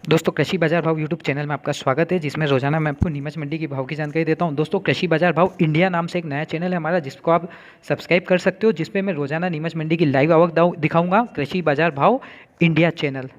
दोस्तों कृषि बाजार भाव यूट्यूब चैनल में आपका स्वागत है, जिसमें रोजाना मैं आपको नीमच मंडी की भाव की जानकारी देता हूं। दोस्तों कृषि बाजार भाव इंडिया नाम से एक नया चैनल है हमारा, जिसको आप सब्सक्राइब कर सकते हो, जिसपे मैं रोजाना नीमच मंडी की लाइव आवक दिखाऊंगा। कृषि बाजार भाव इंडिया चैनल।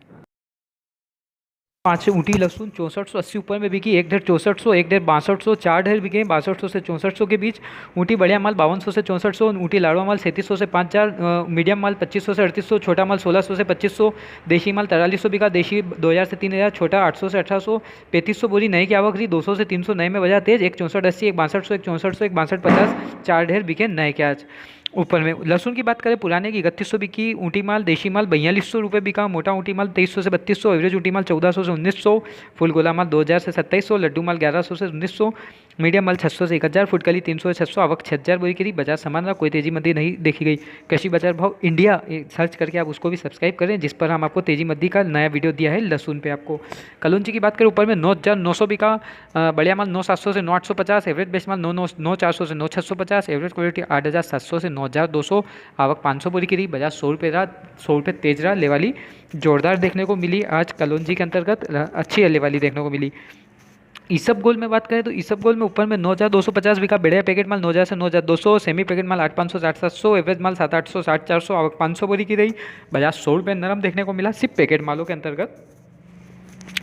5 ऊँटी लहसुन 6480 ऊपर में बिकी, 1 ढेर 6400, 1 ढेर 6200, 4 ढेर बिके 6200 से 6400 के बीच। ऊँटी बढ़िया माल 5200 से 6400, ऊँटी लाड़वा माल 3700 से 5000, मीडियम माल 2500 से 3800, छोटा माल 1600 से 2500, देशी माल 4300 बिका, देशी 2000 से 3000, छोटा 800 से 1800, 3500 बोरी नए की आवक रही, 200 से 300 नए में बजा तेज, एक 6480, एक 6200, एक 6400, एक 6250, 4 ढेर बिके नए के आज। ऊपर में लहसुन की बात करें, पुराने की 3100 बिकी, ऊँटी माल देशी माल 4200 रुपये बिका, मोटा ऊँटी माल 2300 से 3200, एवरेज ऊँटी माल 1400 से 1900, फुल गोला माल 2000 से 2700, लड्डू माल 1100 से 1900, मीडियम माल 600 से 1000, फुटकली 300 से 600, आवक 6000 बोरी की। बाजार समान रहा, कोई तेजी मंदी नहीं देखी गई। कृषि बाजार भाव इंडिया सर्च करके आप उसको भी सब्सक्राइब करें, जिस पर हम आपको तेजी मंदी का नया वीडियो दिया है लहसुन पे आपको। कलौंजी की बात करें, ऊपर में 9900 बिका, बढ़िया माल 9700 से 9850, एवरेज बेस माल 9400 से 9650, एवरेज क्वालिटी 8700 से 9200, आवक 500 बोरी की रही। बाजार 100 रुपये रहा, 100 रुपये तेज रहा। लेवाली जोरदार देखने को मिली आज कलौंजी के अंतर्गत, अच्छी लेवाली देखने को मिली। ईसब गोल में बात करें तो ईसब गोल में ऊपर में 9250 बिका, बढ़िया पैकेट माल 9000 से 9200, सेमी पैकेट माल 8500 से 8700, एवरेज माल 7800 8400, आवक 500 बोरी की रही। बाजार 100 रुपये नरम देखने को मिला, सिर्फ पैकेट मालों के अंतर्गत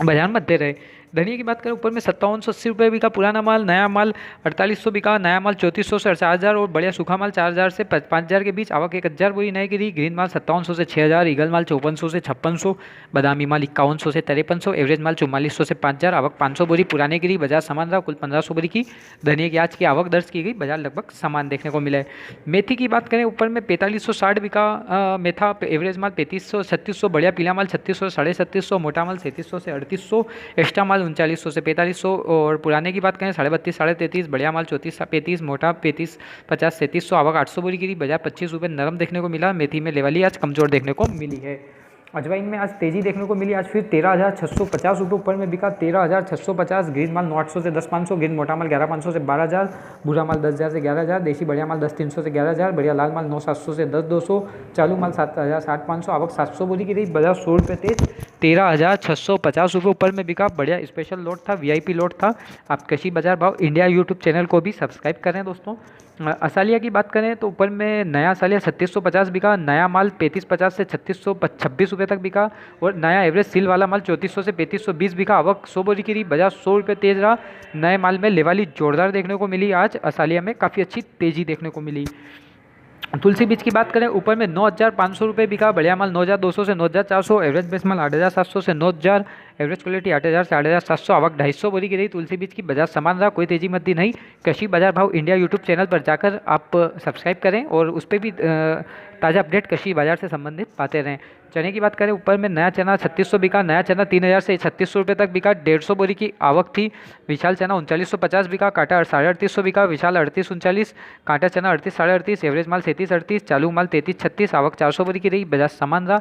बाजार मध्य रहे। धनिया की बात करें, ऊपर में 5780 रुपये बिका, पुराना माल, नया माल 4800 बिका, नया माल 3400 से 4000, और बढ़िया सूखा माल 4000 से 5000 के बीच, आवक 1000 बोरी नए की रही। ग्रीन माल 5700 से 6000, ईगल माल 5400 से 5600, बादामी माल 5100 से 5300, एवरेज माल 4400 से 5000, आवक 500 बोरी पुराने की रही। बाजार समान रहा, कुल 1500 बोरी की धनिया की आज की आवक दर्ज की गई। बाजार लगभग समान देखने को मिला है। मेथी की बात करें, ऊपर में 4560 बिका मेथा, एवरेज माल 3500 3600, बढ़िया पीला माल 3600 से 3750, मोटा माल 3700 से 3800, एक्स्ट्रा माल 3900 से 4500, और पुराने की बात करें 32.5 33, बढ़िया माल 34 35, मोटा 35 50 3700, आवक 800 बोरी की। बाजार 25 रुपये नरम देखने को मिला। मेथी में लेवाली आज कमजोर देखने को मिली है। अजवाइन में आज तेजी देखने को मिली, आज फिर 13650 रुपये ऊपर में बिका, 13650। ग्रीन माल 9800 से 10500, ग्रीन मोटा माल 11500 से 12000, भूरा माल 10000 से 11000, देशी बढ़िया माल 10300 से 11000, बढ़िया लाल माल 9700 से 10200, चालू माल 7000 6500, आवक 700 बोरी की रही। बाजार 100 रुपये तेज, 13650 रुपये ऊपर में बिका। बढ़िया स्पेशल लोट था, वीआईपी लोट था। आप कृषि बाजार भाव इंडिया यूट्यूब चैनल को भी सब्सक्राइब करें दोस्तों। असालिया की बात करें तो ऊपर में नया असालिया 3650 बिका, नया माल 3550 से 3626 रुपये तक बिका, और नया एवरेज सील वाला माल 3400 से 3520 बिका, आवक 100 बोरी की रही। बाजार 100 रुपये तेज रहा। नए माल में लेवाली जोरदार देखने को मिली, आज असालिया में काफ़ी अच्छी तेजी देखने को मिली। तुलसी बीज की बात करें, ऊपर में 9500 रुपये बिका, बढ़िया माल 9200 से 9400, एवरेज बेस माल 8700 से 9000, एवरेज क्वालिटी 8000 से 8700, आवक 250 बोरी की रही। तुलसी बीज की बाजार समान रहा, कोई तेजी मद्दी नहीं। कृषि बाजार भाव इंडिया यूट्यूब चैनल पर जाकर आप सब्सक्राइब करें, और उस पर भी ताज़ा अपडेट कृषि बाजार से संबंधित पाते रहें। चने की बात करें, ऊपर में नया चना 3600 बिका, नया चना 3000 से 3600 रुपये तक बिका, 150 बोरी की आवक थी। विशाल चना 3950 बिका, काटा 3850 बिका, विशाल 3839, काटा चना 38 एवरेज माल 37 चालू माल 33 आवक 400 बोरी की रही। बाजार समान रहा,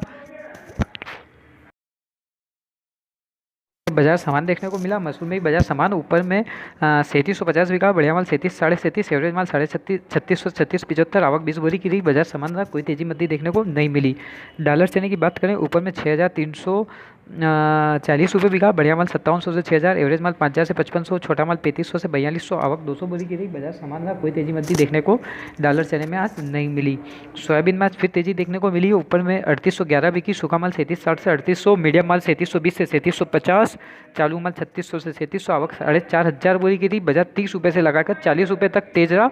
बाजार सामान देखने को मिला। मसूर में भी बाजार सामान, ऊपर में 3750 बिका, बढ़िया माल 37 एवरेज माल 3600 आवक 20 बोरी की रही। बाजार सामान रहा, कोई तेजी मद्दी देखने को नहीं मिली। डॉलर चने की बात करें, ऊपर में 6340 रुपये बिका, बढ़िया माल 5700 से 6000, एवरेज माल 5000 से 5500, छोटा माल 3500 से 4200, आवक 200 बोरी की रही। बाजार सामान रहा, कोई तेजी मद्दी देखने को डॉलर चने में आज नहीं मिली। सोयाबीन में आज फिर तेजी देखने को मिली, ऊपर में 3811 बिकी, सूखा माल 3760 से 3800, मीडियम माल 3720 से 3750, चालू माल 3600 से 3700, आवक 4500 बोरी की थी। बाजार 30 रुपये से लगाकर 40 रुपये तक तेज रहा,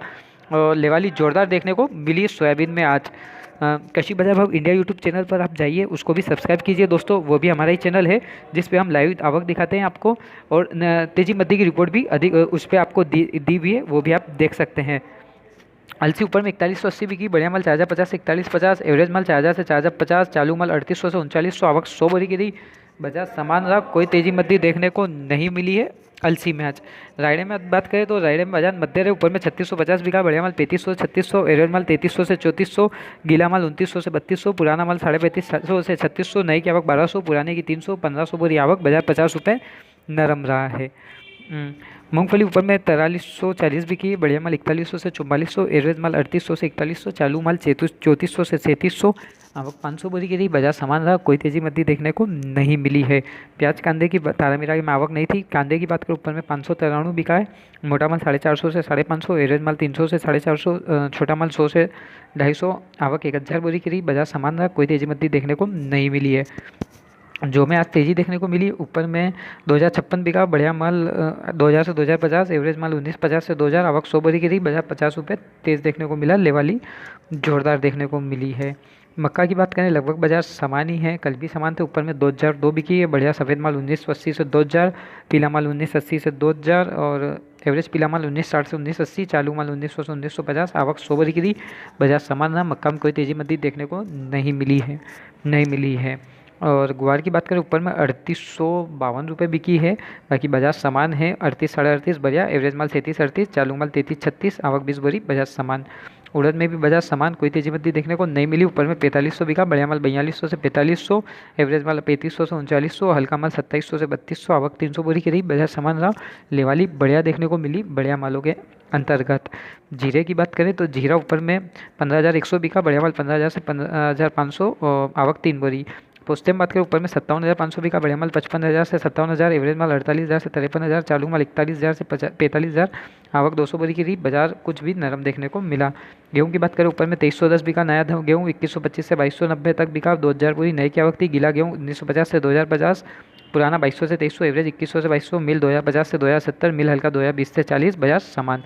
और लेवाली जोरदार देखने को मिली सोयाबीन में आज। कृषि बाजार भाव इंडिया यूट्यूब चैनल पर आप जाइए, उसको भी सब्सक्राइब कीजिए दोस्तों। वो भी हमारा ही चैनल है, जिस पे हम लाइव आवक दिखाते हैं आपको, और तेजी मद्दी की रिपोर्ट भी अधिक उस पर आपको दी हुई है, वो भी आप देख सकते हैं। अलसी ऊपर में 4180 बिकी, बढ़िया माल 4050 से 4150, एवरेज माल 4000 से 4050, चालू माल 3800 से 3900, आवक 100 बोरी की रही। बाजार समान रहा, कोई तेजी मद्दी देखने को नहीं मिली है अलसी में आज। रायडे में बात करें तो रायडे में बाजार मध्य रहे, ऊपर में 3650 बिका, बढ़िया माल 3500 से 3600, एवरेज माल 3300 से 3400, गीला माल 2900 से 3200, पुराना माल 3550 से 3600, नई की आवक 1200, पुराने की 300 1500 बोरी आवक। बाजार 50 रुपये नरम रहा है। मूंगफली ऊपर में 4340 बिकी, बढ़िया माल 4100 से 4400, एवरेज माल 3800 से 4100, चालू माल 3400 से 3700, आवक 500 बोरी की रही। बाजार समान रहा, कोई तेजी मंदी देखने को नहीं मिली है। प्याज कांदे की तारामीरा में आवक नहीं थी। कांदे की बात करें ऊपर में 593 बिका है, मोटा माल 450 से 550, एवरेज माल 300 से 450, छोटा माल 100 से 250, आवक 1000 बोरी की रही। बाजार समान रहा, कोई तेजी मंदी देखने को नहीं मिली है। जो में आज तेज़ी देखने को मिली, ऊपर में 2056 बिका, बढ़िया माल 2000 से 2050, एवरेज माल 1950 से 2000, आवक 100 बोरी की रही। बाजार 50 रुपये तेज़ देखने को मिला, लेवाली जोरदार देखने को मिली है। मक्का की बात करें, लगभग बाजार समान ही है, कल भी समान थे। ऊपर में 2002 बिकी है, बढ़िया सफ़ेद माल 1980 से 2000, पीला माल 1980 से 2000, और एवरेज पीला माल 1960 से 1980, चालू माल 1900 से 1950, आवक 100 बोरी की रही। बाजार समान रहा, मक्का में कोई तेज़ी मंदी देखने को नहीं मिली है। और ग्वार की बात करें, ऊपर में 3852 रुपये बिकी है, बाकी बाजार समान है, 38 साढ़े 38 बढ़िया, एवरेज माल 33 38, चालू माल 33 36, आवक 20 बोरी, बाजार समान। उड़द में भी बाजार समान, कोई तेजी मंदी देखने को नहीं मिली। ऊपर में 4500 बिका, बढ़िया माल 4200 से 4500, एवरेज माल 3500 से 3900, हल्का माल 2700 से 3200, आवक 300 बोरी की रही। बाजार समान रहा, लेवाली बढ़िया देखने को मिली बढ़िया मालों के अंतर्गत। जीरे की बात करें तो जीरा ऊपर में 15100 बिका, बढ़िया माल 15000 से 15500, आवक 3 बोरी। पोस्ते में बात करें, ऊपर में 57,500 बिका, बढ़िया माल 55,000 से 57,000, एवरेज माल 48,000 से 53,000, चालू माल 41,000 से 45,000, आवक 200 बोरी की रही। बाजार कुछ भी नरम देखने को मिला। गेहूं की बात करें, ऊपर में 2310 बिका, नया गेहूं 2125 से 2290 तक बिका, 2000 बोरी नए की आवक थी। गीला गेहूं 1950 से 2050, पुराना 2200 से 2300, एवरेज 2100 से 2200, मिल 2050 से 2070, मिल हल्का 2020 से 40, बाजार समान।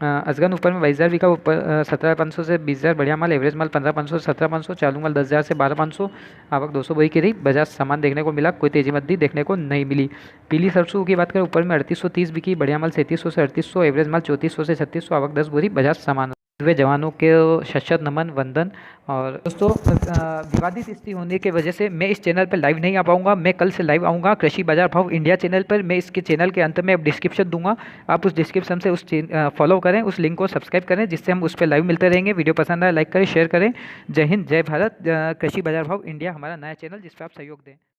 अजगन ऊपर में 22,000 बिका, ऊपर 17,500 से 20,000, बढ़िया माल, एवरेज माल 15,500 से 17,500, चालू माल 10,000 से 12,500, आवक 200 बोरी की रही। बाजार सामान देखने को मिला, कोई तेजी मंदी देखने को नहीं मिली। पीली सरसों की बात करें, ऊपर में 3830 बिकी, बढ़िया माल 3700 से 3800, एवरेज माल 3400 से 3600, आवक 10 बोरी, बाजार सामान। वे जवानों के शत नमन वंदन। और दोस्तों, विवादित स्थिति होने की वजह से मैं इस चैनल पर लाइव नहीं आ पाऊंगा। मैं कल से लाइव आऊँगा कृषि बाजार भाव इंडिया चैनल पर। मैं इसके चैनल के अंत में डिस्क्रिप्शन दूंगा, आप उस डिस्क्रिप्शन से उस फॉलो करें, उस लिंक को सब्सक्राइब करें, जिससे हम उस पर लाइव मिलते रहेंगे। वीडियो पसंद आए लाइक करें, शेयर करें। जय हिंद, जय भारत। कृषि बाजार भाव इंडिया हमारा नया चैनल, जिस पर आप सहयोग दें।